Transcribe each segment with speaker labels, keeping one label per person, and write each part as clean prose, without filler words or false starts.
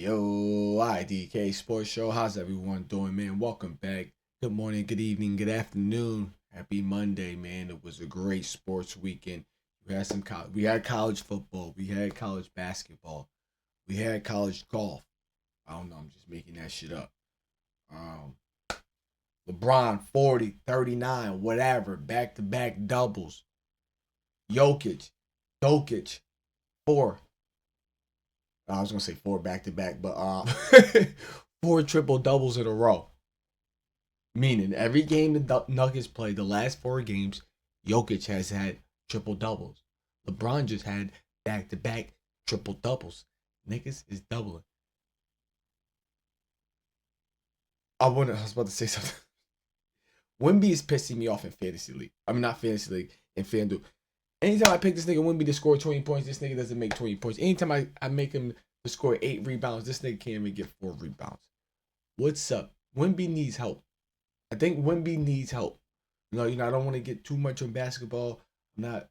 Speaker 1: Yo, I.D.K Sports Show. How's everyone doing, man? Welcome back. Good morning, good evening, good afternoon. Happy Monday, man. It was a great sports weekend. We had college football, we had college basketball, we had college golf. I don't know, I'm just making that shit up. Um, LeBron 40, 39, whatever, back-to-back doubles. Jokic, 4. I was gonna say 4 back to back, but 4 triple doubles in a row. Meaning every game the Nuggets played, the last 4 games, Jokic has had triple doubles. LeBron just had back to back triple doubles. Niggas is doubling. I was about to say something. Wimby is pissing me off in fantasy league. I mean, not fantasy league, in FanDuel. Anytime I pick this nigga Wimby to score 20 points, this nigga doesn't make 20 points. Anytime I make him to score 8 rebounds, this nigga can't even get 4 rebounds. What's up? Wimby needs help. I think Wimby needs help. I don't want to get too much on basketball. I'm not,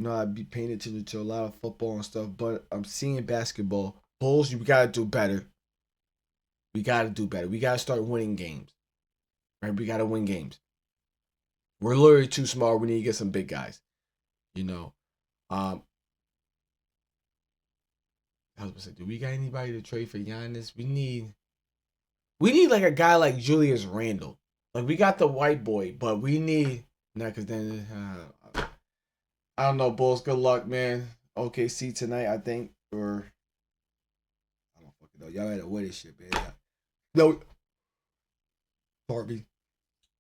Speaker 1: I'd be paying attention to a lot of football and stuff, but I'm seeing basketball. Bulls, you gotta do better. We gotta do better. We gotta start winning games. Right? We gotta win games. We're literally too small. We need to get some big guys. You know. I was gonna say, do we got anybody to trade for Giannis? We need like a guy like Julius Randle. Like we got the white boy, but we need because then I don't know, Bulls. Good luck, man. OKC tonight, I think, or I don't fucking know. Y'all gotta win this shit, man. No, Barbie.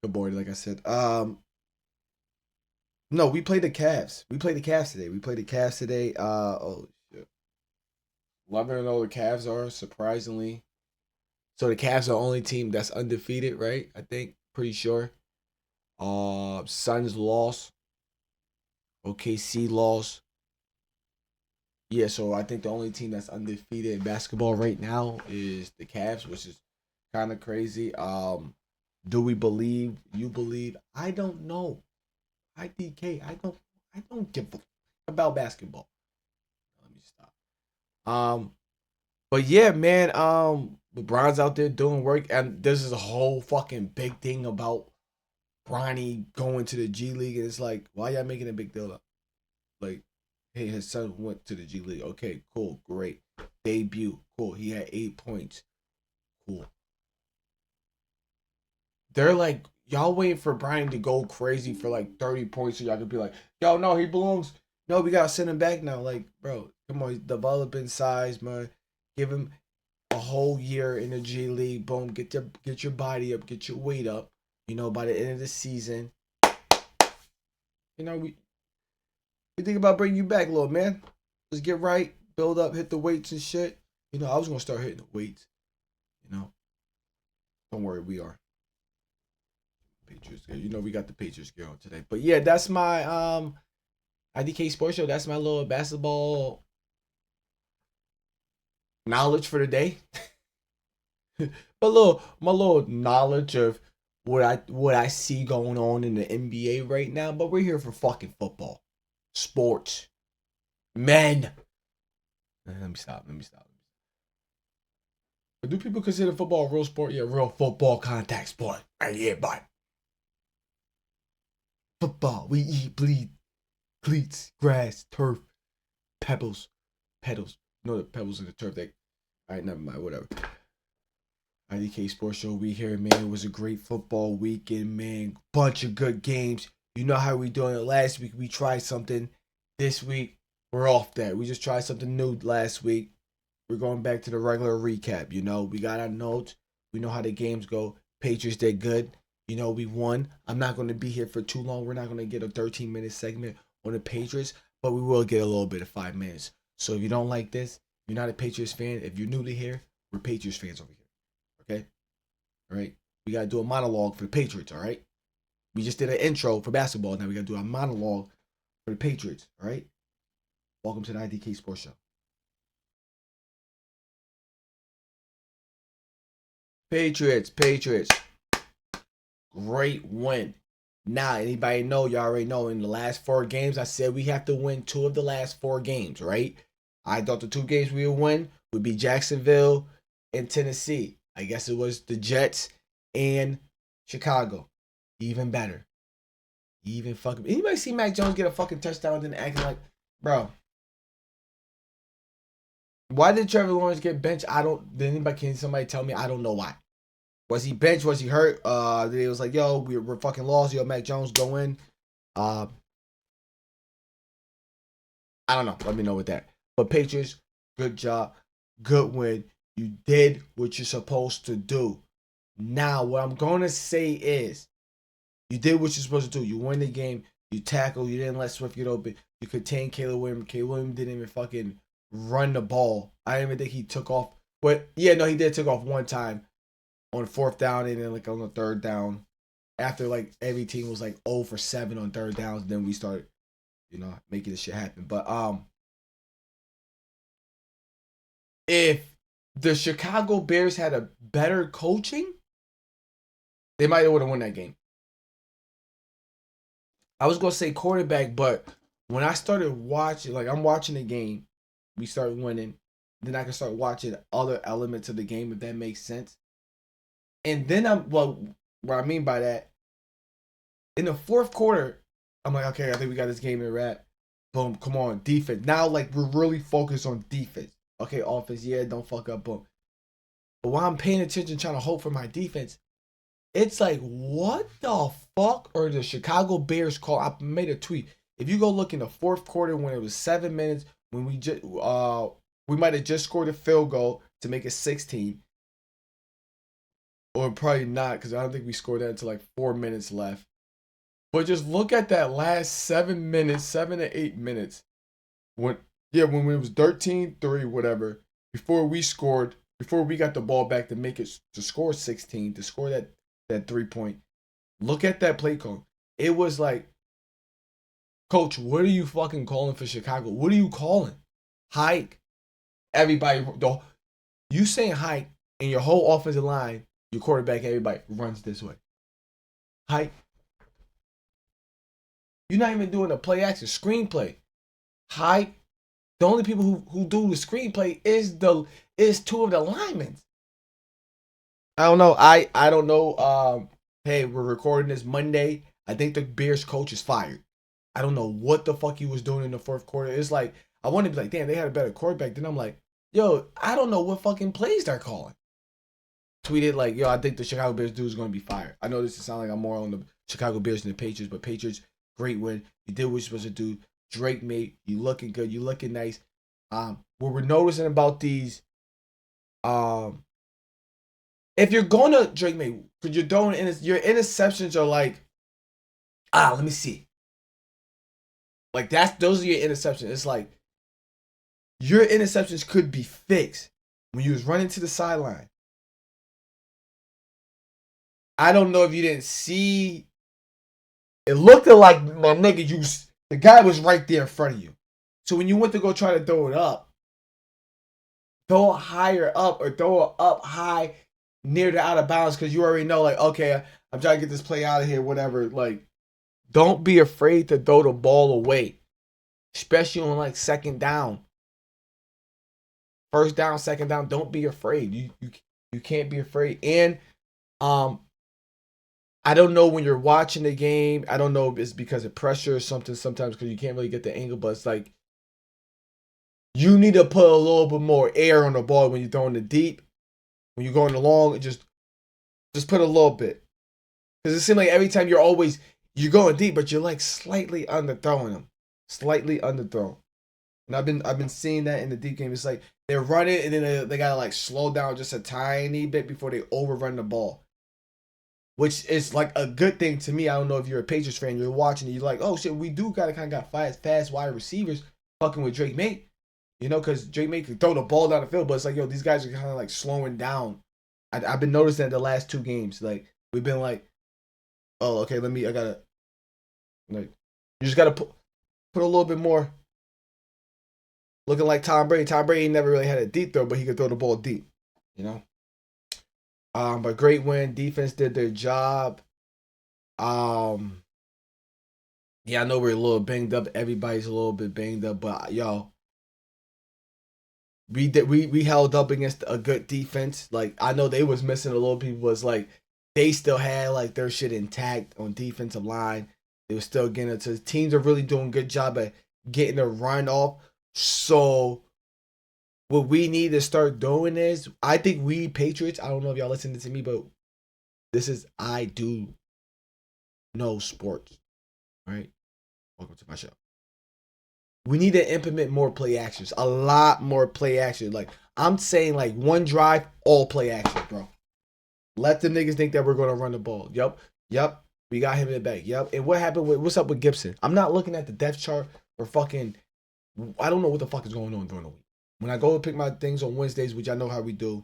Speaker 1: Good boy, like I said. No, we played the Cavs. We played the Cavs today. Oh shit. 11-0 the Cavs are surprisingly. So the Cavs are the only team that's undefeated, right? I think, pretty sure. Suns lost. OKC lost. Yeah, so I think the only team that's undefeated in basketball right now is the Cavs, which is kind of crazy. Do we believe? You believe? I don't know. I.D.K. I don't give a about basketball. Let me stop. But yeah, man. LeBron's out there doing work, and this is a whole fucking big thing about Bronny going to the G League, and it's like, why y'all making a big deal of? Like, hey, his son went to the G League. Okay, cool, great. Debut, cool. He had 8 points. Cool. They're like, y'all waiting for Brian to go crazy for like 30 points so y'all can be like, yo, no, he belongs. No, we gotta send him back now. Like, bro, come on, he's developing size, man. Give him a whole year in the G League. Boom, get your body up, get your weight up. By the end of the season, we think about bringing you back, little man. Let's get right, build up, hit the weights and shit. I was gonna start hitting the weights. Don't worry, we are Patriots. We got the Patriots gear on today. But yeah, that's my I.D.K Sports Show. That's my little basketball knowledge for the day. But my little knowledge of what I see going on in the NBA right now. But we're here for fucking football, sports, men. Let me stop. But do people consider football a real sport? Yeah, real football contact sport. Right, yeah, but football, we eat, bleed, cleats, grass, turf, pebbles, pedals. No, the pebbles in the turf. All right, never mind. Whatever. I.D.K Sports Show, we here, man. It was a great football weekend, man. Bunch of good games. You know how we doing it last week. We tried something. This week, we're off that. We just tried something new last week. We're going back to the regular recap. We got our notes. We know how the games go. Patriots did good. We won. I'm not going to be here for too long. We're not going to get a 13-minute segment on the Patriots, but we will get a little bit of 5 minutes. So if you don't like this, you're not a Patriots fan. If you're new to here, we're Patriots fans over here. Okay? All right? We got to do a monologue for the Patriots, all right? We just did an intro for basketball. Now we got to do a monologue for the Patriots, all right? Welcome to the I.D.K Sports Show. Patriots. Great win. Now, anybody know, y'all already know, in the last 4 games, I said we have to win 2 of the last 4 games, right? I thought the 2 games we would win would be Jacksonville and Tennessee. I guess it was the Jets and Chicago. Even better. Even fucking. Anybody see Mac Jones get a fucking touchdown and then acting like, bro? Why did Trevor Lawrence get benched? I don't. Did anybody? Can somebody tell me? I don't know why. Was he benched? Was he hurt? It was like, yo, we're fucking lost. Yo, Mac Jones go in. Uh, I don't know. Let me know with that. But Patriots, good job, good win. You did what you're supposed to do. Now, what I'm gonna say is, you did what you're supposed to do. You won the game. You tackled. You didn't let Swift get open. You contained Caleb Williams. Caleb Williams didn't even fucking run the ball. I didn't even think he took off. But yeah, no, he did take off one time on 4th down and then like on the 3rd down. After like every team was like 0 for 7 on 3rd downs, then we started, making this shit happen. But if the Chicago Bears had a better coaching, they might have would have won that game. I was gonna say quarterback, but when I started watching, like I'm watching the game, we start winning. Then I can start watching other elements of the game if that makes sense. And then what I mean by that, in the 4th quarter, I'm like, okay, I think we got this game in wrap. Boom, come on, defense. Now, like we're really focused on defense. Okay, offense, yeah, don't fuck up, boom. But while I'm paying attention, trying to hope for my defense, it's like, what the fuck are the Chicago Bears call? I made a tweet. If you go look in the 4th quarter when it was 7 minutes, when we might have just scored a field goal to make it 16, or probably not because I don't think we scored that until like 4 minutes left. But just look at that last 7 minutes, 7 to 8 minutes, when it was 13-3, whatever. Before we got the ball back to make it to score 16, to score that 3-point. Look at that play call. It was like, Coach, what are you fucking calling for Chicago? What are you calling? Hike. Everybody, you saying hike, and your whole offensive line, your quarterback, everybody runs this way. Hike. You're not even doing a play action screenplay. Hike. The only people who do the screenplay is 2 of the linemen. I don't know. I don't know. Hey, we're recording this Monday. I think the Bears coach is fired. I don't know what the fuck he was doing in the 4th quarter. It's like, I want to be like, damn, they had a better quarterback. Then I'm like, yo, I don't know what fucking plays they're calling. Tweeted like, yo, I think the Chicago Bears dude is going to be fired. I know this is sound like I'm more on the Chicago Bears than the Patriots, but Patriots, great win. You did what you're supposed to do. Drake, mate, you looking good. You looking nice. What we're noticing about these, if you're gonna Drake, mate, because you're throwing your interceptions are like, let me see. Like those are your interceptions. It's like your interceptions could be fixed when you was running to the sideline. I don't know if you didn't see. It looked like, my nigga, the guy was right there in front of you. So when you went to go try to throw it up, throw it higher up or throw it up high near the out of bounds because you already know, like, okay, I'm trying to get this play out of here, whatever. Like, don't be afraid to throw the ball away, especially on like 2nd down. 1st down, 2nd down, don't be afraid. You can't be afraid. And I don't know when you're watching the game. I don't know if it's because of pressure or something sometimes because you can't really get the angle, but it's like you need to put a little bit more air on the ball when you're throwing it deep. When you're going long, just put a little bit. Because it seems like every time you're going deep, but you're like slightly underthrowing them. Slightly underthrown. And I've been seeing that in the deep game. It's like they're running and then they gotta like slow down just a tiny bit before they overrun the ball. Which is like a good thing to me. I don't know if you're a Patriots fan, you're watching and you're like, oh shit, we do gotta kind of got fast wide receivers fucking with Drake May. Because Drake May could throw the ball down the field, but it's like, yo, these guys are kind of like slowing down. I've been noticing that the last 2 games. Like, we've been like, oh, okay, I gotta, like, you just gotta put a little bit more. Looking like Tom Brady. Tom Brady never really had a deep throw, but he could throw the ball deep, But great win. Defense did their job. Yeah, I know we're a little banged up. Everybody's a little bit banged up, but yo, We held up against a good defense. Like I know they was missing a little people. Was like they still had like their shit intact on defensive line. They were still getting it to teams are really doing a good job at getting a run off. So what we need to start doing is I think we Patriots. I don't know if y'all listening to me, but this is I do know sports. Right? Welcome to my show. We need to implement more play actions. A lot more play action. Like I'm saying, like one drive, all play action, bro. Let the niggas think that we're gonna run the ball. Yep. We got him in the back. Yep. And what happened with what's up with Gibson? I'm not looking at the depth chart or fucking. I don't know what the fuck is going on during the week. When I go to pick my things on Wednesdays, which I know how we do,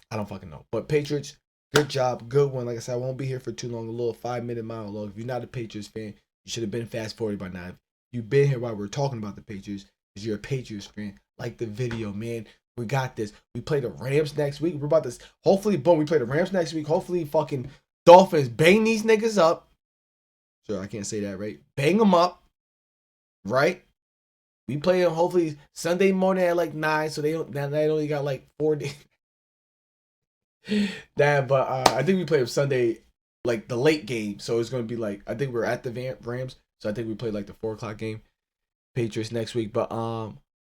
Speaker 1: I don't fucking know. But Patriots, good job, good one. Like I said, I won't be here for too long. A little 5-minute monologue. If you're not a Patriots fan, you should have been fast forwarded by now. If you've been here while we're talking about the Patriots, because you're a Patriots fan, like the video, man. We got this. We play the Rams next week. We're about this. Hopefully, boom, we play the Rams next week. Hopefully, fucking Dolphins bang these niggas up. Sure, I can't say that, right? Bang them up, right? We play them hopefully Sunday morning at like 9, so they only got like 4 days. That, but I think we play them Sunday, like the late game. So it's gonna be like I think we're at the Rams, so I think we play like the 4 o'clock game. Patriots next week, but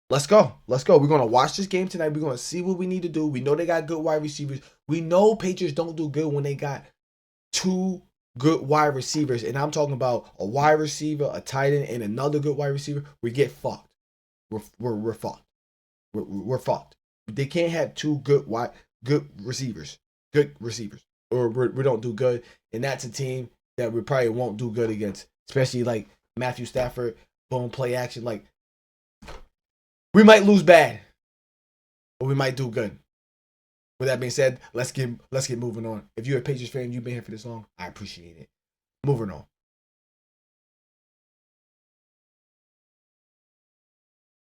Speaker 1: let's go. We're gonna watch this game tonight. We're gonna see what we need to do. We know they got good wide receivers. We know Patriots don't do good when they got 2 good wide receivers, and I'm talking about a wide receiver, a tight end, and another good wide receiver. We get fucked. We're fucked. We're fucked. They can't have 2 good receivers, or we don't do good, and that's a team that we probably won't do good against, especially like Matthew Stafford, bone play action. Like we might lose bad, but we might do good. With that being said, let's get moving on. If you're a Patriots fan, you've been here for this long, I appreciate it. Moving on.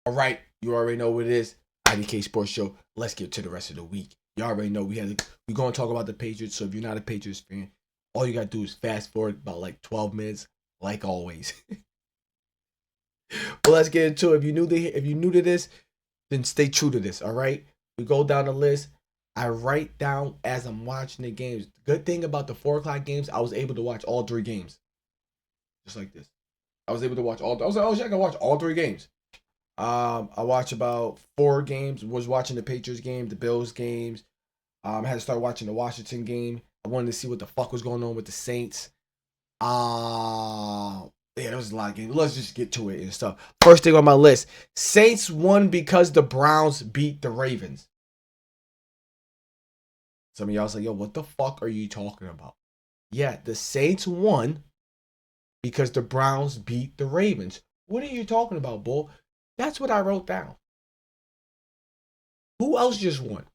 Speaker 1: All right, you already know what it is. I.D.K Sports Show. Let's get to the rest of the week. You already know we're going to talk about the Patriots. So if you're not a Patriots fan, all you got to do is fast forward about like 12 minutes, like always. But let's get into it. If you're new to this, then stay true to this. All right, we go down the list. I write down as I'm watching the games. Good thing about the 4 o'clock games, I was able to watch all 3 games, just like this. I was able to watch all. I was like, oh shit, I can watch all 3 games. I watched about 4 games. Was watching the Patriots game, the Bills games. I had to start watching the Washington game. I wanted to see what the fuck was going on with the Saints. Yeah, there was a lot of games. Let's just get to it and stuff. First thing on my list: Saints won because the Browns beat the Ravens. Some of y'all say, "Yo, what the fuck are you talking about?" Yeah, the Saints won because the Browns beat the Ravens. What are you talking about, bull? That's what I wrote down. Who else just won?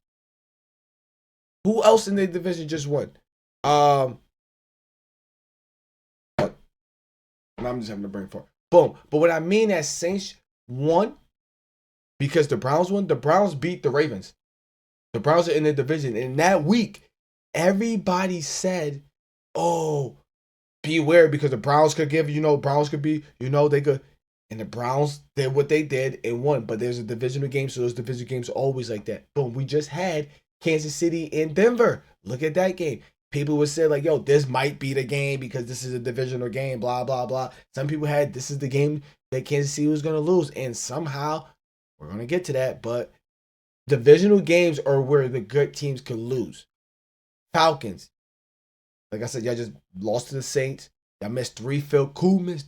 Speaker 1: Who else in the division just won? I'm just having a brain fart. Boom. But what I mean that Saints won because the Browns won. The Browns beat the Ravens. The Browns are in the division. And that week, everybody said, "Oh, beware because the Browns could give, Browns could be, they could." And the Browns did what they did and won. But there's a divisional game, so those divisional games are always like that. Boom. We just had Kansas City and Denver. Look at that game. People would say, like, yo, this might be the game because this is a divisional game, blah, blah, blah. Some people had this is the game that Kansas City was going to lose. And somehow, we're going to get to that, but divisional games are where the good teams can lose. Falcons. Like I said, y'all just lost to the Saints. Y'all missed 3 field goals.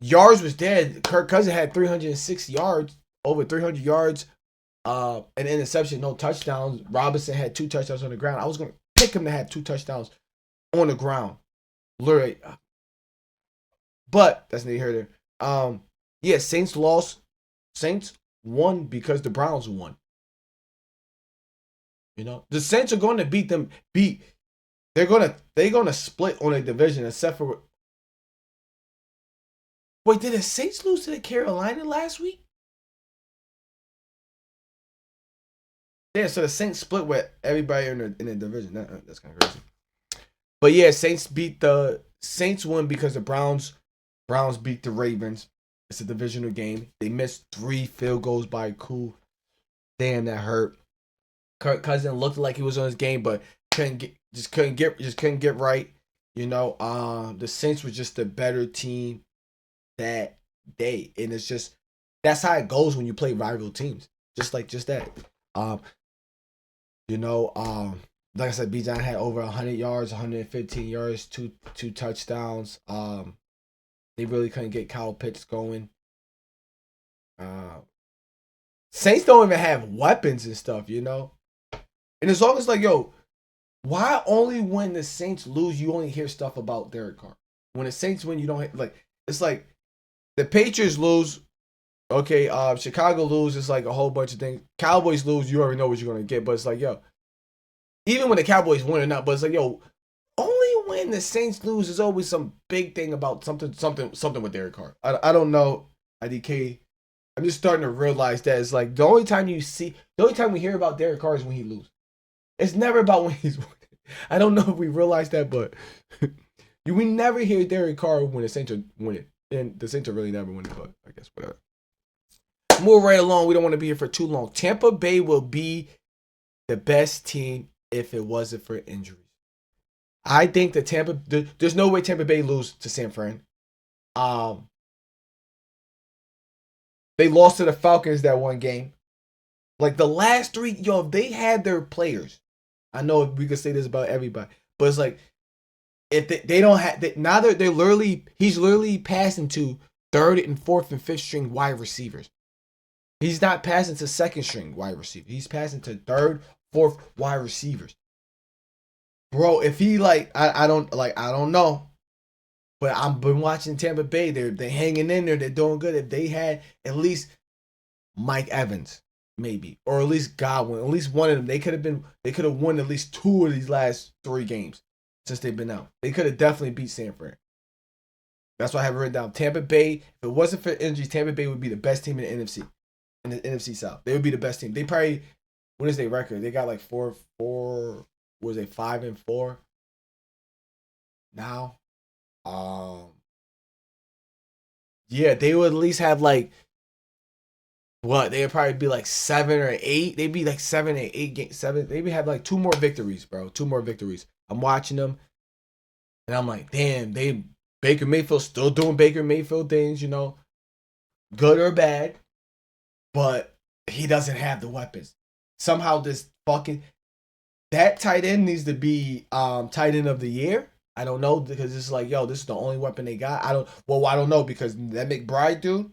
Speaker 1: Yards was dead. Kirk Cousins had 306 yards, over 300 yards. An interception, no touchdowns. Robinson had 2 touchdowns on the ground. I was going to pick him to have 2 touchdowns on the ground. Literally. But that's neither here nor there. Yeah, Saints lost. Saints won because the Browns won. The Saints are going to beat them. They're gonna split on a division except for. Wait, did the Saints lose to the Carolina last week? Yeah, so the Saints split with everybody in the division. That's kind of crazy. But yeah, Saints won because the Browns beat the Ravens. It's a divisional game. They missed 3 field goals by Koo. Damn, that hurt. Kirk Cousins looked like he was on his game, but couldn't get right. You know, the Saints were just a better team that day, and it's just that's how it goes when you play rival teams. Just that. Um, you know, like I said, Bijan had over 100 yards, 115 yards, two touchdowns. They really couldn't get Kyle Pitts going. Saints don't even have weapons and stuff, you know. And it's always like, yo, why only when the Saints lose you only hear stuff about Derek Carr? When the Saints win, you don't like. It's like the Patriots lose. Okay, Chicago lose. It's like a whole bunch of things. Cowboys lose. You already know what you're gonna get. But it's like, yo, even when the Cowboys win or not, but it's like, yo, only when the Saints lose is always some big thing about something with Derek Carr. I don't know. I.D.K. I'm just starting to realize that it's like the only time we hear about Derek Carr is when he loses. It's never about when he's winning. I don't know if we realize that, but we never hear Derek Carr when the Saints are winning. And the Saints are really never winning, but I guess whatever. Move right along. We don't want to be here for too long. Tampa Bay will be the best team if it wasn't for injuries. I think that there's no way Tampa Bay lose to San Fran. They lost to the Falcons that one game. Like the last 3, yo, they had their players. I know we could say this about everybody, but it's like if they don't have now he's literally passing to 3rd and 4th and 5th string wide receivers. He's not passing to 2nd string wide receivers. He's passing to 3rd, 4th wide receivers. Bro, if he I don't know. But I've been watching Tampa Bay. They're hanging in there. They're doing good. If they had at least Mike Evans, maybe, or at least Godwin, at least one of them, they could have won at least 2 of these last 3 games since they've been out. They could have definitely beat San Fran. That's why I have it written down. Tampa Bay. If it wasn't for injuries, Tampa Bay would be the best team in the NFC. In the NFC South, they would be the best team. They probably, what is their record? They got like 4. Was they 5-4 now? Yeah, they would at least have like what? They would probably be like 7 or 8. They'd be like 7 or 8 games. 7. They would have like 2 more victories, bro. 2 more victories. I'm watching them, and I'm like, damn, Baker Mayfield still doing Baker Mayfield things, you know, good or bad, but he doesn't have the weapons. Somehow this fucking that tight end needs to be tight end of the year. I don't know because it's like, yo, this is the only weapon they got. I don't know because that McBride dude,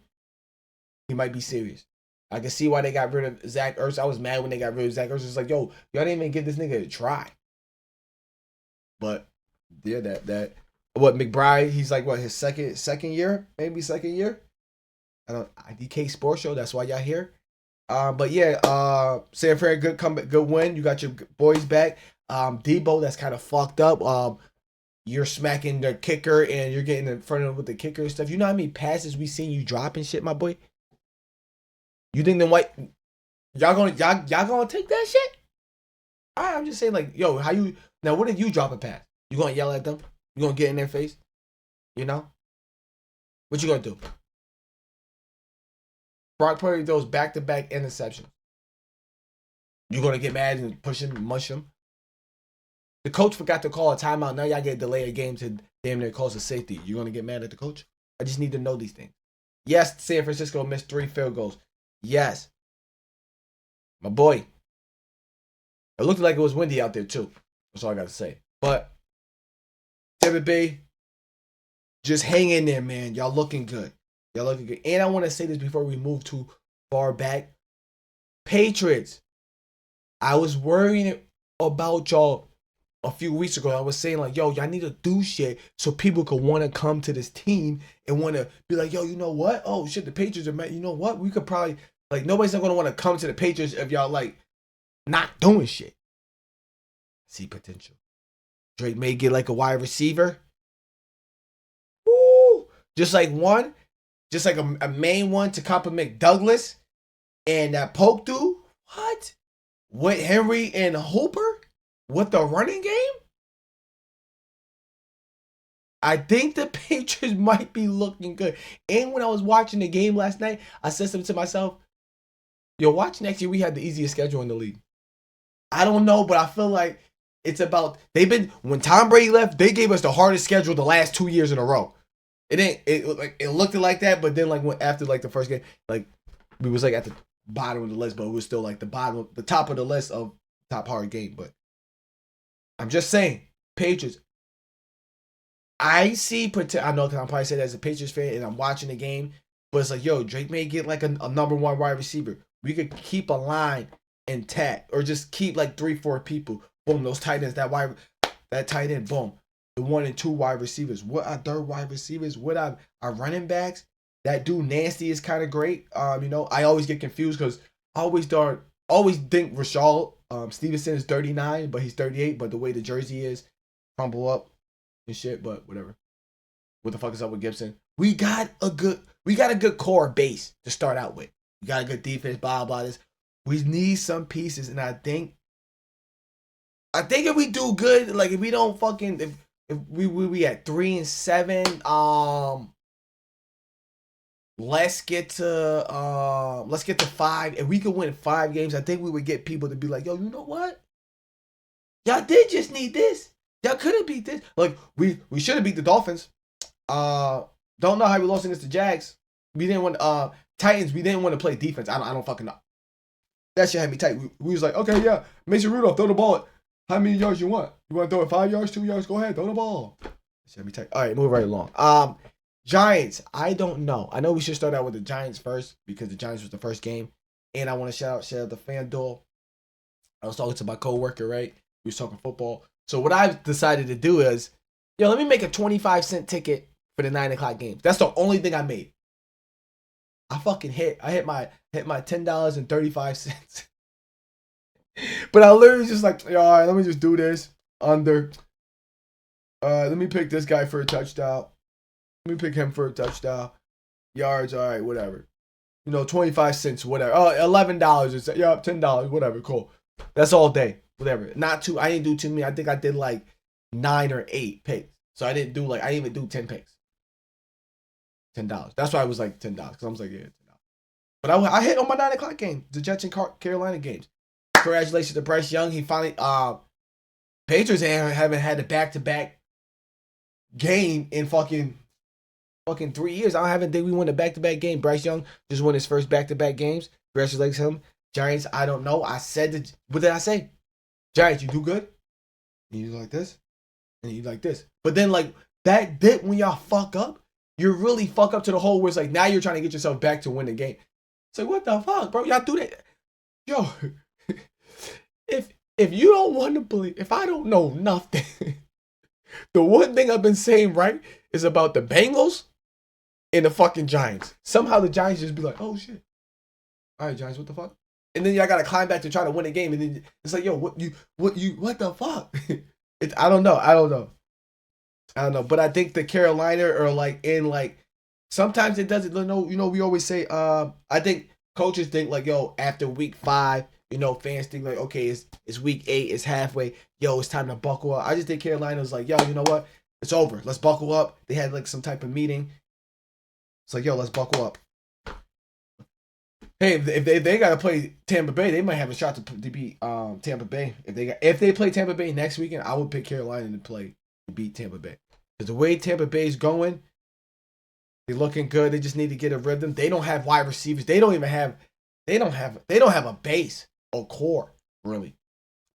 Speaker 1: he might be serious. I can see why they got rid of Zach Ertz. I was mad when they got rid of Zach Ertz. It's like, yo, y'all didn't even give this nigga a try. But yeah, that what McBride, he's like what his second year, maybe second year. I don't I.D.K Sports Show. That's why y'all here. But yeah, San Fran, good comeback, good win. You got your boys back. Debo, that's kind of fucked up. You're smacking the kicker and you're getting in front of him with the kicker and stuff. You know how many passes we seen you dropping shit, my boy? You think y'all gonna take that shit? I'm just saying, like, yo, what if you drop a pass? You gonna yell at them? You gonna get in their face? You know? What you gonna do? Brock Purdy throws back-to-back interceptions. You gonna get mad and push him, mush him? The coach forgot to call a timeout. Now y'all get delayed a game to damn near cause a safety. You gonna get mad at the coach? I just need to know these things. Yes, San Francisco missed 3 field goals. Yes. My boy. It looked like it was windy out there too. That's all I gotta say. But Tampa Bay, just hang in there, man. Y'all looking good. Y'all looking good. And I want to say this before we move too far back. Patriots. I was worrying about y'all a few weeks ago. I was saying like, yo, y'all need to do shit so people could want to come to this team and want to be like, yo, you know what? Oh shit, the Patriots are mad. You know what? We could probably like nobody's not gonna want to come to the Patriots if y'all like not doing shit. See potential. Drake may get like a wide receiver. Woo! Just like a main one to compliment Douglas and that Poke dude. What? With Henry and Hooper? With the running game? I think the Patriots might be looking good. And when I was watching the game last night, I said something to myself, yo, watch next year. We had the easiest schedule in the league. I don't know, but I feel like it's about, when Tom Brady left, they gave us the hardest schedule the last 2 years in a row. It looked like that, but then like after like the first game, like we was like at the bottom of the list, but it was still like the top of the list of top hard game. But I'm just saying, Patriots. I see. I know, because I'm probably saying that as a Patriots fan, and I'm watching the game, but it's like, yo, Drake may get like a number one wide receiver. We could keep a line intact, or just keep like 3-4 people. Boom, those tight ends, that tight end, boom. The 1 and 2 wide receivers. What are third wide receivers? What are our running backs? That dude Nasty is kind of great. I always get confused because I always think Rashad Stevenson is 39, but he's 38. But the way the jersey is, crumble up and shit. But whatever. What the fuck is up with Gibson? We got a good core base to start out with. We got a good defense. Blah blah. This. We need some pieces, and I think if we do good, like if we don't fucking if we at 3-7, let's get to 5. If we could win 5 games, I think we would get people to be like, yo, you know what? Y'all did just need this. Y'all could have beat this. Like we should have beat the Dolphins. Don't know how we lost against the Jags. We didn't want Titans. We didn't want to play defense. I don't fucking know. That shit had me tight. We was like, okay, yeah, Mason Rudolph, throw the ball. How many yards you want? You want to throw it 5 yards, 2 yards? Go ahead, throw the ball. That shit had me tight. All right, move right along. Giants. I don't know. I know we should start out with the Giants first because the Giants was the first game, and I want to shout out the FanDuel. I was talking to my coworker, right? We was talking football. So what I've decided to do is, yo, let me make a 25-cent ticket for the 9 o'clock games. That's the only thing I made. I hit my $10.35. But I literally just like, all right, let me just do this. Under. Let me pick this guy for a touchdown. Let me pick him for a touchdown. Yards, all right, whatever. 25 cents, whatever. Oh, $11. Yeah, $10, whatever, cool. That's all day, whatever. I didn't do too many. I think I did like 9 or 8 picks. So I didn't even do 10 picks. $10. That's why I was like $10. Because I was like, yeah, $10. But I hit on my 9 o'clock game, the Jets and Carolina games. Congratulations to Bryce Young. He finally, Patriots haven't had a back-to-back game in fucking 3 years. I haven't think we won a back-to-back game. Bryce Young just won his first back-to-back games. Congratulations to him. Giants, I don't know. What did I say? Giants, you do good. And you like this. And you like this. But then like that bit when y'all fuck up, you really fuck up to the whole where it's like now you're trying to get yourself back to win the game. It's like, what the fuck, bro? Y'all do that. Yo, if you don't want to believe, if I don't know nothing, the one thing I've been saying right is about the Bengals and the fucking Giants. Somehow the Giants just be like, oh shit. All right, Giants, what the fuck? And then y'all gotta climb back to try to win a game, and then it's like, yo, what the fuck? I don't know. But I think the Carolina are like in like sometimes it doesn't. We always say I think coaches think like, yo, after week 5, fans think like, okay, it's week 8, it's halfway. Yo, it's time to buckle up. I just think Carolina was like, yo, you know what? It's over. Let's buckle up. They had like some type of meeting. It's like, yo, let's buckle up. Hey, if they gotta play Tampa Bay, they might have a shot to beat Tampa Bay. If they play Tampa Bay next weekend, I would pick Carolina to beat Tampa Bay. Because the way Tampa Bay's going, they're looking good. They just need to get a rhythm. They don't have wide receivers. They don't have a base or core, really.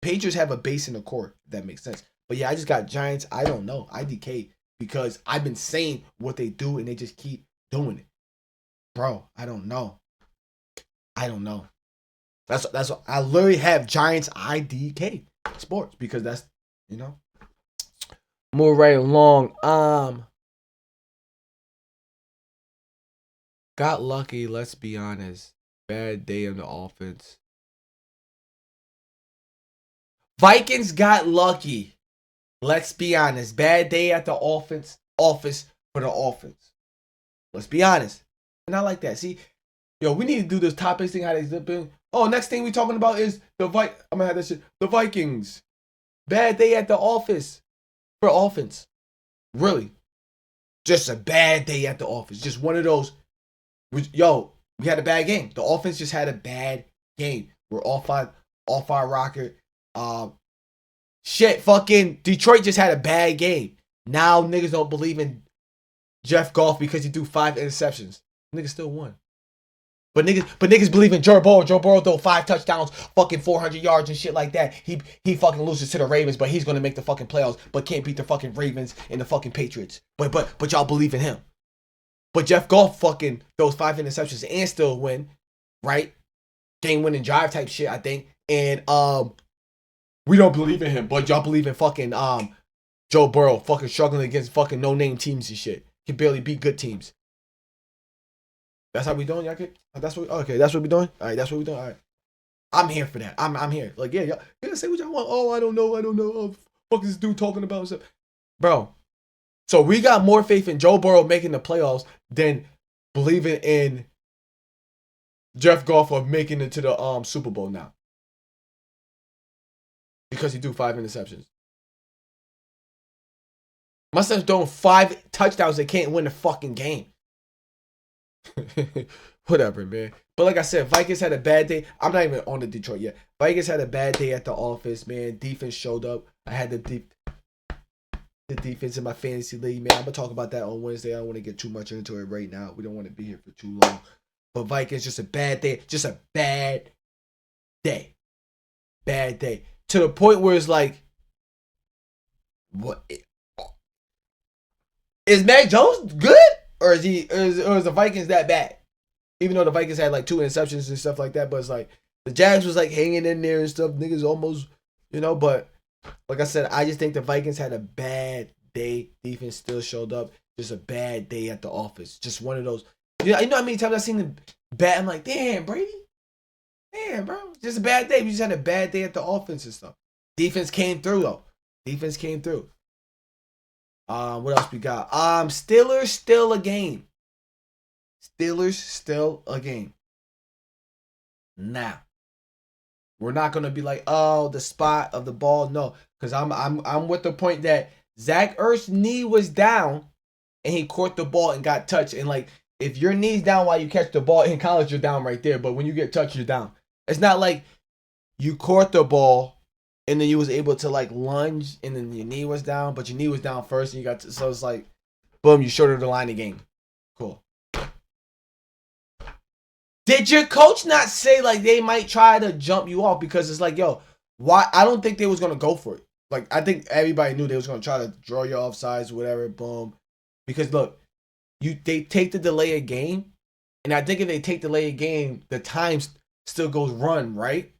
Speaker 1: Patriots have a base in the core, if that makes sense. But yeah, I just got Giants. I don't know. I.D.K. because I've been saying what they do and they just keep doing it. Bro, I don't know. That's what I literally have Giants I.D.K. Sports because that's move right along. Got lucky, let's be honest. Bad day on the offense. Vikings got lucky. Let's be honest. Bad day at the office for the offense. Let's be honest. And I like that. See, yo, we need to do this topics thing. How they zip in. Oh, next thing we talking about is I'm gonna have that shit. The Vikings. Bad day at the office for offense. Really. Just a bad day at the office. Just one of those. Yo, we had a bad game. The offense just had a bad game. We're off our rocker. Shit, fucking Detroit just had a bad game. Now niggas don't believe in Jeff Goff because he threw 5 interceptions. Niggas still won. But niggas believe in Joe Burrow. Joe Burrow throw 5 touchdowns, fucking 400 yards and shit like that. He fucking loses to the Ravens, but he's gonna make the fucking playoffs, but can't beat the fucking Ravens and the fucking Patriots. But y'all believe in him. But Jeff Goff fucking throws 5 interceptions and still win, right? Game winning drive type shit, I think. And we don't believe in him, but y'all believe in fucking Joe Burrow fucking struggling against fucking no name teams and shit. Can barely beat good teams. That's how we doing, y'all? That's what we doing. All right, that's what we doing. All right, I'm here for that. I'm here. Like, yeah, y'all say what y'all want. Oh, I don't know. Oh, fuck this dude talking about stuff, bro. So we got more faith in Joe Burrow making the playoffs than believing in Jeff Goff of making it to the Super Bowl now, because he threw 5 interceptions. My son's throwing 5 touchdowns. They can't win the fucking game. Whatever, man. But like I said, Vikings had a bad day. I'm not even on the Detroit yet. Vikings had a bad day at the office, man. Defense showed up. I had the defense in my fantasy league, man. I'm gonna talk about that on Wednesday. I don't want to get too much into it right now. We don't want to be here for too long. But Vikings, just a bad day. Just a bad day. Bad day. To the point where it's like, what? Is Mac Jones good? Or is the Vikings that bad? Even though the Vikings had like 2 interceptions and stuff like that, but it's like the Jags was like hanging in there and stuff. Niggas almost, but like I said, I just think the Vikings had a bad day. Defense still showed up. Just a bad day at the office. Just one of those. You know how many times I've seen the bat? I'm like, damn, Brady. Damn, bro. Just a bad day. We just had a bad day at the offense and stuff. Defense came through though. Defense came through. What else we got? Steelers still a game. Steelers still a game. Now, we're not gonna be like, oh, the spot of the ball. No, because I'm with the point that Zach Ertz's knee was down, and he caught the ball and got touched. And like, if your knee's down while you catch the ball in college, you're down right there. But when you get touched, you're down. It's not like you caught the ball and then you was able to like lunge, and then your knee was down, but your knee was down first, and you got to, so it's like, boom, you shorter the line of game. Cool. Did your coach not say like they might try to jump you off? Because it's like, yo, why? I don't think they was gonna go for it. Like, I think everybody knew they was gonna try to draw you off sides, whatever. Boom. Because look, they take the delay of game, and I think if they take the delay of game, the time still goes run, right?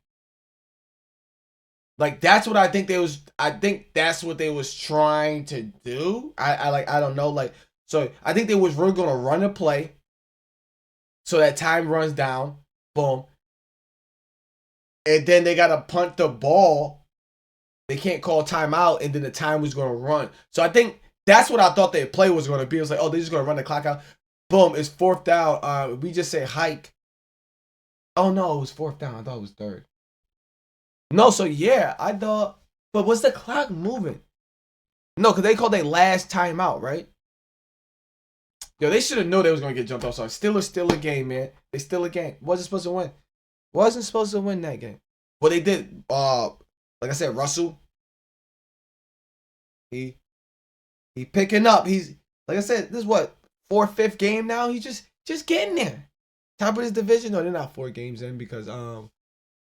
Speaker 1: Like, that's what I think I think that's what they was trying to do. I don't know. Like, so I think they was really gonna run a play so that time runs down. Boom. And then they gotta punt the ball. They can't call timeout, and then the time was gonna run. So I think that's what I thought their play was gonna be. It was like, oh, they're just gonna run the clock out. Boom, it's 4th down. We just say hike. Oh no, it was 4th down. I thought it was 3rd. No, so yeah, I thought, but was the clock moving? No, because they called their last timeout, right? Yo, they should have known they was gonna get jumped off. So Steelers still a game, man. They still a game. Wasn't supposed to win. Wasn't supposed to win that game. Well, they did. Like I said, Russell. He picking up. He's, like I said, this is what, 4th, 5th game now. He's just getting there. Top of his division. No, they're not 4 games in because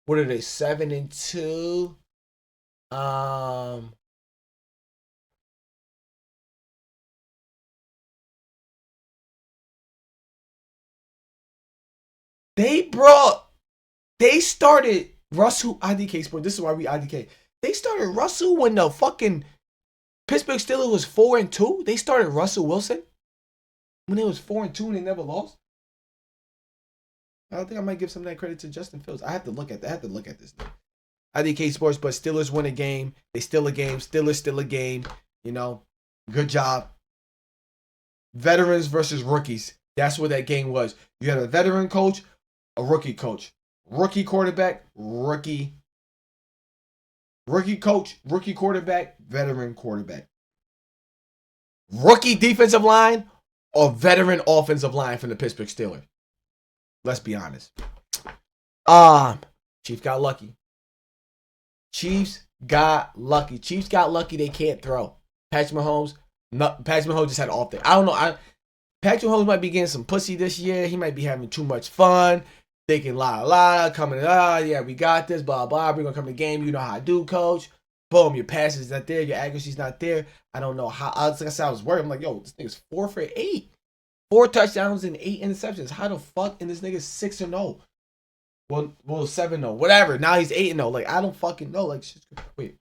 Speaker 1: what are they? 7-2. They started Russell I.D.K. Sport. This is why we I.D.K. They started Russell when the fucking Pittsburgh Steelers was 4-2. They started Russell Wilson when it was 4-2 and they never lost. I don't think I might give some of that credit to Justin Fields. I have to look at that. I have to look at this now. I.D.K. Sports, but Steelers win a game. They still a game. Steelers still a game. Good job. Veterans versus rookies. That's what that game was. You had a veteran coach, a rookie coach. Rookie quarterback, rookie coach, rookie quarterback, veteran quarterback. Rookie defensive line, a veteran offensive line from the Pittsburgh Steelers. Let's be honest. Chiefs got lucky. Chiefs got lucky. They can't throw. Patrick Mahomes just had an off day. I don't know. Patrick Mahomes might be getting some pussy this year. He might be having too much fun. Thinking coming, yeah, we got this, blah, blah. We're going to come to the game. You know how I do, coach. Boom, your pass is not there. Your accuracy's not there. I don't know how. I was worried. I'm like, yo, this nigga's 4 for 8. 4 touchdowns and 8 interceptions. How the fuck? And this nigga's 6-0. Well, 7-0. Whatever. Now he's 8-0. Like, I don't fucking know. Like, wait,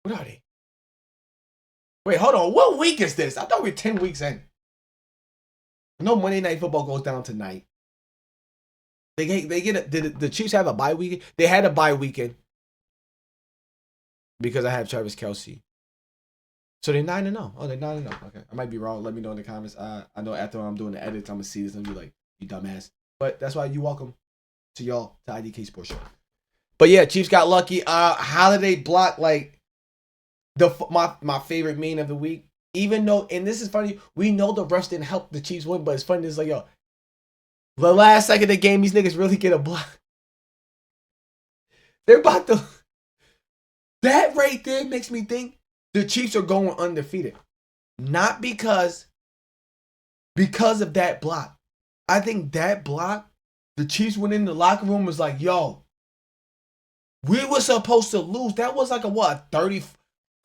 Speaker 1: what are they? Wait, hold on. What week is this? I thought we were 10 weeks in. No, Monday Night Football goes down tonight. Did the Chiefs have a bye weekend? They had a bye weekend because I have Travis Kelce. So they're 9-0. Oh, they're 9-0. Okay, I might be wrong. Let me know in the comments. I know after I'm doing the edits, I'm gonna see this and be like, you dumbass. But that's why you welcome to y'all to I.D.K Sports Show. But yeah, Chiefs got lucky. Holiday block, like my favorite meme of the week. Even though, and this is funny, we know the refs didn't help the Chiefs win, but it's funny. It's like, yo, the last second of the game, these niggas really get a block. They're about to. That right there makes me think the Chiefs are going undefeated. Not because of that block. I think that block, the Chiefs went in the locker room, was like, yo, we were supposed to lose. That was like a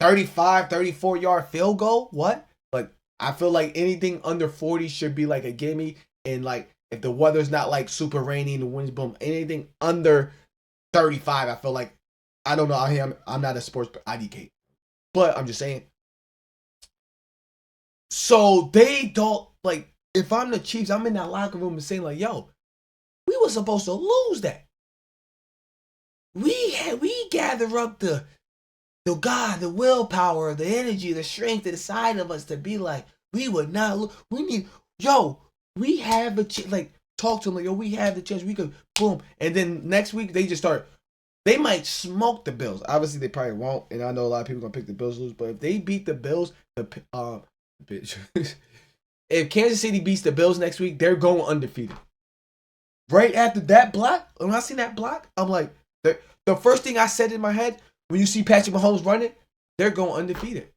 Speaker 1: 35, 34-yard field goal? What? Like, I feel like anything under 40 should be like a gimme. And like, if the weather's not like super rainy and the wind's boom, anything under 35, I feel like, I don't know. I'm not a sports I.D.K. But I'm just saying. So they don't, like, if I'm the Chiefs, I'm in that locker room and saying like, yo, we were supposed to lose that. We gather up the willpower, the energy, the strength inside of us to be like, we would not. We have a chance. Like, talk to them like, yo, we have the chance. We could, boom. And then next week they just start. They might smoke the Bills. Obviously, they probably won't. And I know a lot of people are gonna pick the Bills to lose. But if they beat the Bills, if Kansas City beats the Bills next week, they're going undefeated. Right after that block, when I seen that block, I'm like, the first thing I said in my head, when you see Patrick Mahomes running, they're going undefeated.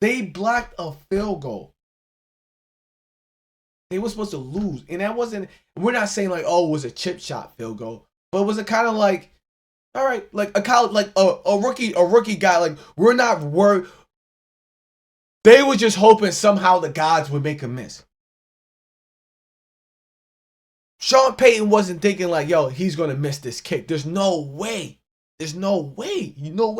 Speaker 1: They blocked a field goal. They were supposed to lose. And that wasn't, we're not saying like, oh, it was a chip shot field goal. But it was a kind of like, all right, like a college, like a rookie guy, like, we're not worried. They were just hoping somehow the gods would make a miss. Sean Payton wasn't thinking like, yo, he's going to miss this kick. There's no way. No way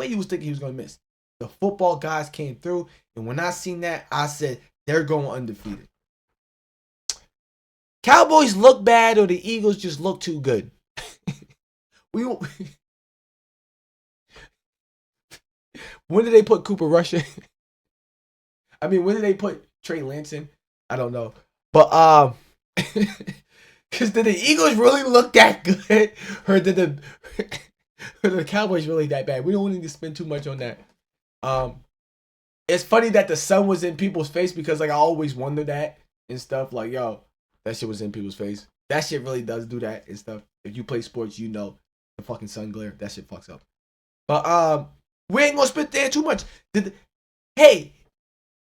Speaker 1: he was thinking he was going to miss. The football guys came through, and when I seen that, I said, they're going undefeated. Cowboys look bad or the Eagles just look too good. When did they put Cooper Rush in? I mean, when did they put Trey Lance in? I don't know. But, because did the Eagles really look that good? Or did the Cowboys really that bad? We don't need to spend too much on that. It's funny that the sun was in people's face because, like, I always wonder that and stuff. Like, yo, that shit was in people's face. That shit really does do that and stuff. If you play sports, you know the fucking sun glare. That shit fucks up. But we ain't gonna spit there too much. Hey,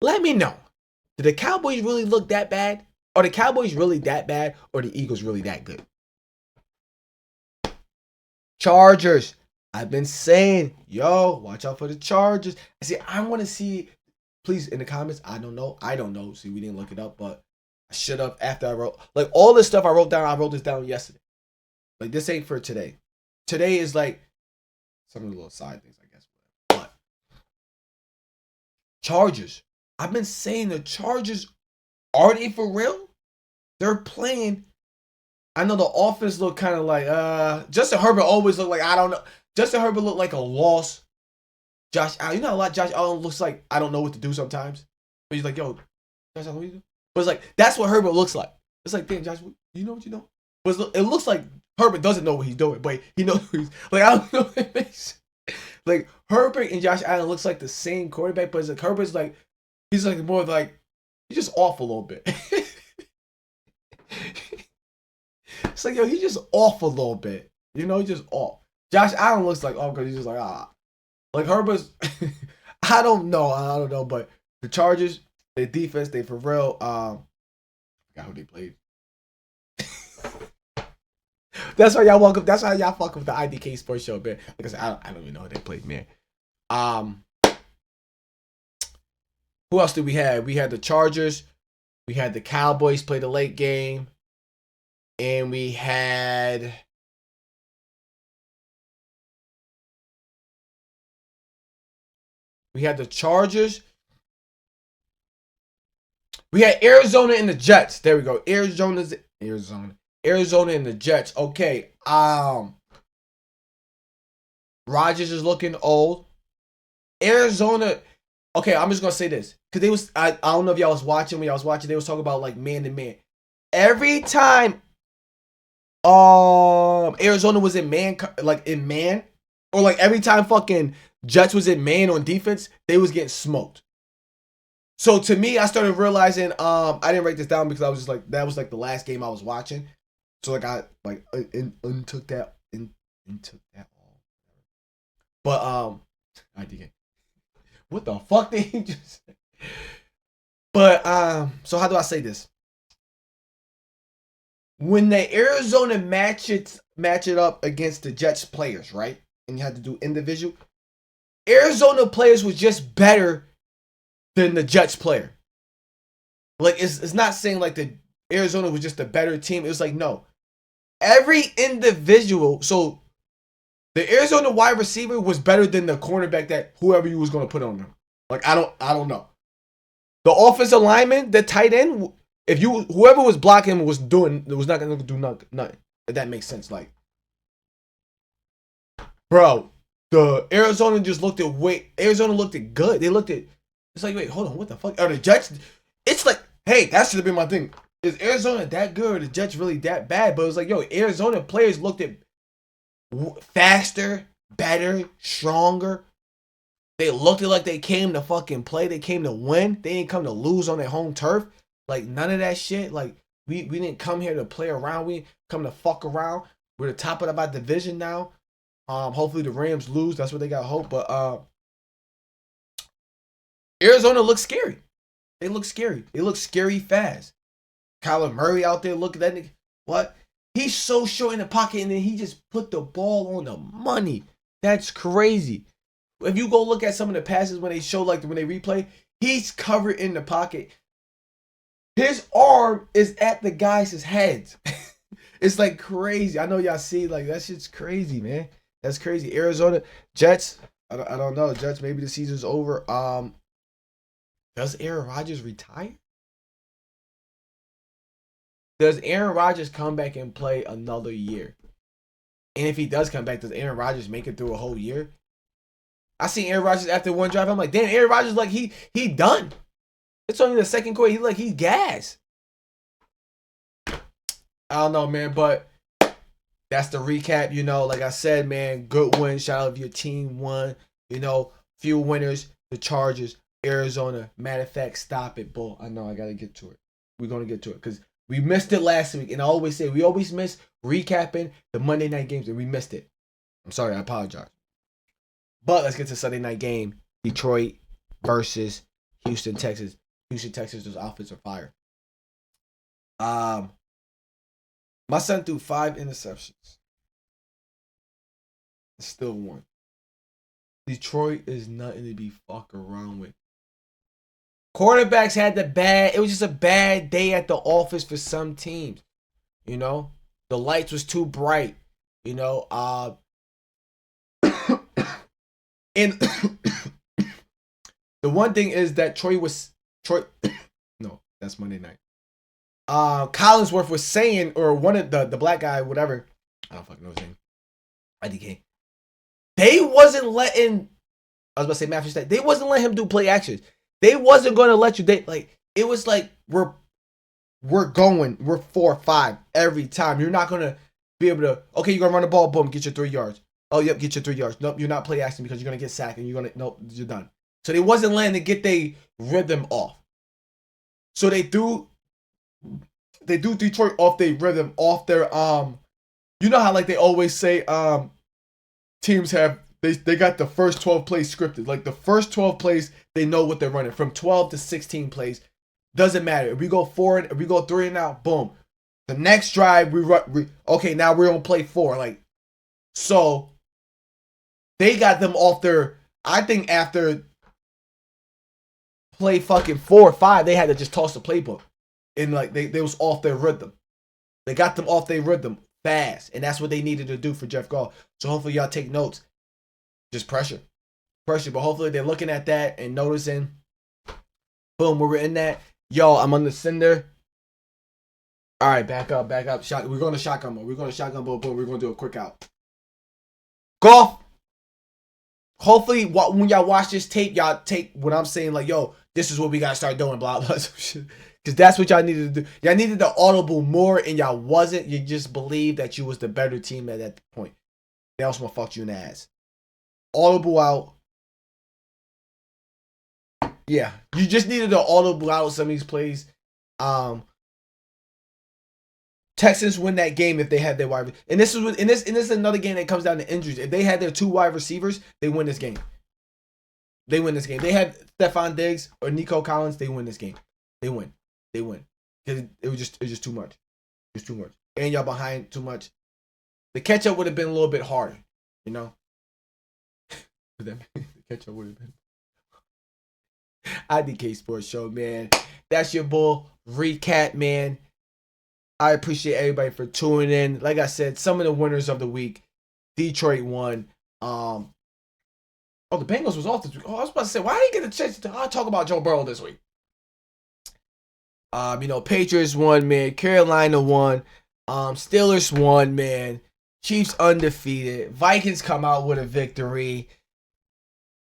Speaker 1: let me know. Did the Cowboys really look that bad? Are the Cowboys really that bad? Or the Eagles really that good? Chargers. I've been saying, yo, watch out for the Chargers. I want to see, please, in the comments. I don't know. See, we didn't look it up, but I should have after I wrote. Like, all this stuff I wrote down, I wrote this down yesterday. Like, this ain't for today. Today is like some of the little side things, I guess. But Chargers. I've been saying the Chargers, are they for real? They're playing. I know the offense looked kind of like, Justin Herbert always looked like, I don't know. Justin Herbert looked like a loss. Josh Allen, you know a lot Josh Allen looks like, I don't know what to do sometimes. But he's like, yo, Josh Allen, what you do? But it's like, that's what Herbert looks like. It's like, damn, Josh, you know what you know? But it looks like Herbert doesn't know what he's doing, but he knows what he's, like, I don't know what it makes. Like, Herbert and Josh Allen looks like the same quarterback, but it's like Herbert's like, he's like more like, he's just off a little bit. It's like, yo, he's just off a little bit. You know, he's just off. Josh Allen looks like off because he's just like, ah. Like Herbert's, I don't know, but the Chargers, their defense, they for real. I forgot who they played. That's why y'all welcome. That's why y'all fuck with the I.D.K Sports Show, man. Like I said, I don't even know who they played, man. Who else did we have? We had the Chargers. We had the Cowboys play the late game, and we had. We had the Chargers. We had Arizona and the Jets. There we go. Arizona and the Jets. Okay. Rodgers is looking old. Arizona. Okay, I'm just gonna say this because they was. I don't know if y'all was watching when y'all was watching. They was talking about like man to man. Every time, Arizona was in man, or like every time fucking Jets was in man on defense, they was getting smoked. So to me, I started realizing, I didn't write this down because I was just like, that was like the last game I was watching. So like I like took that all. But I.D.K. What the fuck did he just say? But so how do I say this? When the Arizona match it up against the Jets players, right? And you had to do individual. Arizona players was just better than the Jets player. Like it's not saying like the Arizona was just a better team. It was like no. Every individual, so the Arizona wide receiver was better than the cornerback that whoever you was gonna put on them. Like I don't know. The offensive lineman, the tight end, if you whoever was blocking was not gonna do nothing. If that makes sense. Like, bro, the Arizona just looked at Arizona looked at good. They looked at it's like, wait, hold on, what the fuck? Are the Jets? It's like, hey, that should have been my thing. Is Arizona that good or the Jets really that bad? But it was like, yo, Arizona players looked at faster, better, stronger. They looked like they came to fucking play. They came to win. They didn't come to lose on their home turf. Like, none of that shit. Like, we didn't come here to play around. We come to fuck around. We're the top of our division now. Hopefully the Rams lose. That's what they got hope. But Arizona looks scary. They look scary. They look scary fast. Kyler Murray out there, look at that nigga. What? He's so short in the pocket, and then he just put the ball on the money. That's crazy. If you go look at some of the passes when they show, like when they replay, he's covered in the pocket. His arm is at the guys' heads. It's like crazy. I know y'all see, like that shit's crazy, man. That's crazy. Arizona Jets. I don't know. Jets. Maybe the season's over. Does Aaron Rodgers retire? Does Aaron Rodgers come back and play another year? And if he does come back, does Aaron Rodgers make it through a whole year? I see Aaron Rodgers after one drive. I'm like, damn, Aaron Rodgers like he done. It's only the second quarter. He's gas. I don't know, man, but that's the recap. You know, like I said, man, good win. Shout out if your team won. You know, few winners. The Chargers, Arizona. Matter of fact, stop it, bull. I know I gotta get to it. We're gonna get to it because we missed it last week, and I always say we always miss recapping the Monday night games, and we missed it. I'm sorry, I apologize. But let's get to Sunday night game: Detroit versus Houston, Texas. Houston, Texas, those outfits are fire. My son threw 5 interceptions. Still won. Detroit is nothing to be fuck around with. Quarterbacks had it was just a bad day at the office for some teams. You know? The lights was too bright. You know, and the one thing is that Troy no, that's Monday night. Collinsworth was saying, or one of the black guy, whatever, I don't fucking know his name. I.D.K. They wasn't letting. I was about to say Matthew State. They wasn't letting him do play actions. They wasn't going to let you. It was like we're 4-5 every time. You're not going to be able to. Okay, you're gonna run the ball. Boom, get your 3 yards. Oh, yep, get your 3 yards. Nope, you're not play action because you're gonna get sacked and nope, you're done. So they wasn't letting to get their rhythm off. So they threw they do Detroit off their rhythm, off their you know how like they always say teams have they got the first 12 plays scripted. Like the first 12 plays, they know what they're running. From 12 to 16 plays, doesn't matter. If we go forward, if we go 3 and out, boom. The next drive we run. Okay, now we're gonna play 4. Like so, they got them off their. I think after play fucking 4 or 5, they had to just toss the playbook, and like they was off their rhythm. They got them off their rhythm fast, and that's what they needed to do for Jeff Goff. So hopefully y'all take notes. Just pressure. But hopefully they're looking at that and noticing. Boom, we're in that. Yo, I'm on the sender. All right, back up. We're going to shotgun mode. Boom. We're going to do a quick out. Golf. Hopefully, when y'all watch this tape, y'all take what I'm saying. Like, yo, this is what we got to start doing. Blah, blah, because that's what y'all needed to do. Y'all needed the audible more, and y'all wasn't. You just believed that you was the better team at that point. They also want to fuck you in the ass. Audible out. Yeah, you just needed to audible out some of these plays. Texans win that game if they had their wide. And this is another game that comes down to injuries. If they had their 2 wide receivers, they win this game. They had Stephon Diggs or Nico Collins, they win this game. They win. Because it was just too much. It was too much. And y'all behind too much. The catch up would have been a little bit harder, you know. The catch up would have been. I.D.K Sports Show, man. That's your bull recap, man. I appreciate everybody for tuning in. Like I said, some of the winners of the week. Detroit won. The Bengals was off this week. I was about to say, why didn't you get a chance to talk about Joe Burrow this week? Patriots won, man. Carolina won. Steelers won, man. Chiefs undefeated. Vikings come out with a victory.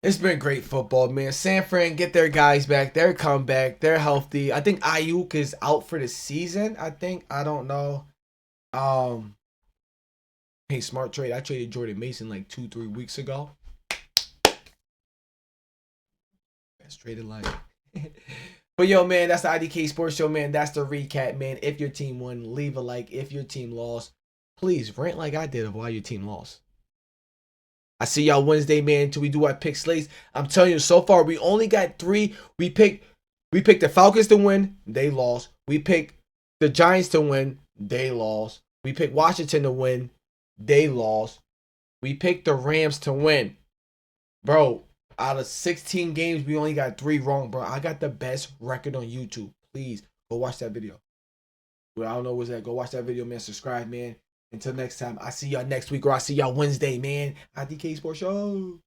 Speaker 1: It's been great football, man. San Fran get their guys back. They're come back. They're healthy. I think Ayuk is out for the season. I don't know. Hey, smart trade. I traded Jordan Mason like 2-3 weeks ago. Best traded line. But yo, man, that's the I.D.K Sports Show, man. That's the recap, man. If your team won, leave a like. If your team lost, please rant like I did of why your team lost. I see y'all Wednesday, man, until we do our pick slates. I'm telling you, so far, we only got 3. We picked the Falcons to win. They lost. We picked the Giants to win. They lost. We picked Washington to win. They lost. We picked the Rams to win. Bro, out of 16 games, we only got 3 wrong, bro. I got the best record on YouTube. Please, go watch that video. Well, I don't know what's that. Go watch that video, man. Subscribe, man. Until next time, I see y'all next week or I see y'all Wednesday, man. I.D.K Sports Show.